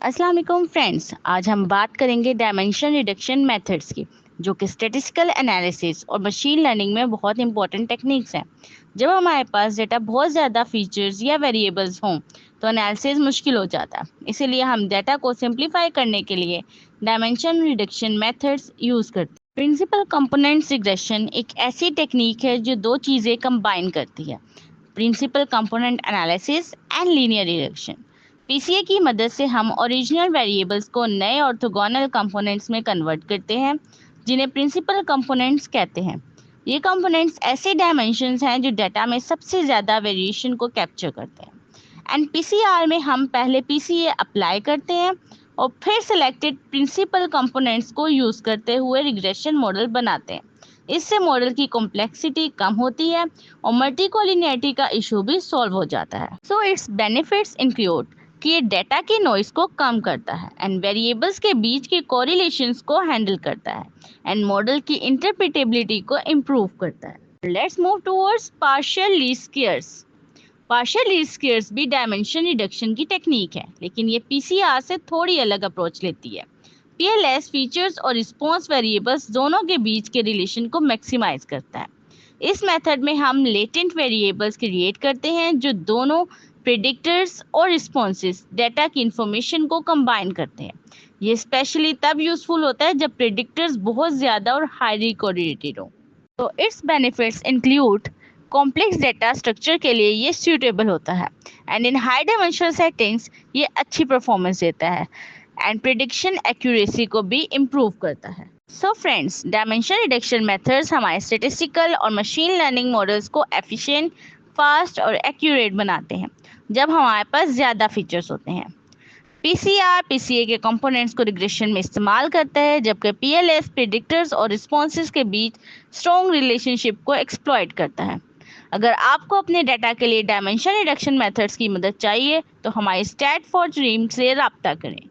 अस्सलाम वालेकुम फ्रेंड्स, आज हम बात करेंगे डायमेंशन रिडक्शन मेथड्स की, जो कि स्टैटिस्टिकल एनालिसिस और मशीन लर्निंग में बहुत इंपॉर्टेंट टेक्निक्स हैं। जब हमारे पास डेटा बहुत ज़्यादा फीचर्स या वेरिएबल्स हों तो एनालिसिस मुश्किल हो जाता है। इसीलिए हम डेटा को सिंप्लीफाई करने के लिए डायमेंशन रिडक्शन मेथड्स यूज़ करते हैं। प्रिंसिपल कंपोनेंट्स रिग्रेशन एक ऐसी टेक्निक है जो दो चीज़ें कंबाइन करती है: principal component analysis and linear reduction. PCA की मदद से हम ओरिजिनल वेरिएबल्स को नए ऑर्थोगोनल कंपोनेंट्स में कन्वर्ट करते हैं, जिन्हें प्रिंसिपल कंपोनेंट्स कहते हैं। ये कंपोनेंट्स ऐसे डायमेंशंस हैं जो डेटा में सबसे ज़्यादा वेरिएशन को कैप्चर करते हैं। एंड पीसीआर में हम पहले पीसीए अप्लाई करते हैं और फिर सिलेक्टेड प्रिंसिपल कंपोनेंट्स को यूज़ करते हुए रिग्रेशन मॉडल बनाते हैं। इससे मॉडल की कॉम्प्लेक्सिटी कम होती है और मल्टीकोलिनियरिटी का इशू भी सॉल्व हो जाता है। सो इट्स बेनिफिट्स इंक्लूड कि ये डेटा के नॉइस को कम करता है एंड वेरिएबल्स के बीच के कोरिलेशंस को हैंडल करता है एंड मॉडल की इंटरप्रिटेबिलिटी को इम्प्रूव करता है। Let's move towards partial least squares. Partial least squares भी डायमेंशन रिडक्शन की टेक्निक है, लेकिन ये पीसीआर से थोड़ी अलग अप्रोच लेती है। पीएलएस फीचर्स और रिस्पॉन्स वेरिएबल्स दोनों के बीच के रिलेशन को मैक्सिमाइज करता है। इस मेथड में हम लेटेंट वेरिएबल्स क्रिएट करते हैं जो दोनों प्रेडिक्टर्स और रिस्पॉन्सेस डेटा की इंफॉर्मेशन को कंबाइन करते हैं। ये स्पेशली तब यूजफुल होता है जब प्रेडिक्टर्स बहुत ज़्यादा और हाईली कोरिलेटेड हो। तो it's benefits include complex data structure के लिए ये सूटेबल होता है and in high dimensional settings ये अच्छी परफॉर्मेंस देता है एंड प्रिडिक्शन एक्यूरेसी को भी इम्प्रूव करता है। So friends, dimension reduction methods हमारे स्टैटिस्टिकल और मशीन लर्निंग मॉडल्स को एफिशिएंट, फास्ट और एक्यूरेट बनाते हैं जब हमारे पास ज़्यादा फीचर्स होते हैं। पीसीआर पीसीए के कंपोनेंट्स को रिग्रेशन में इस्तेमाल करता है, जबकि पीएलएस प्रेडिक्टर्स और रिस्पॉन्सेज के बीच स्ट्रॉन्ग रिलेशनशिप को एक्सप्लॉइट करता है। अगर आपको अपने डाटा के लिए डायमेंशन रिडक्शन मेथड्स की मदद चाहिए तो हमारे स्टैट फॉर ड्रीम से रब्ता करें।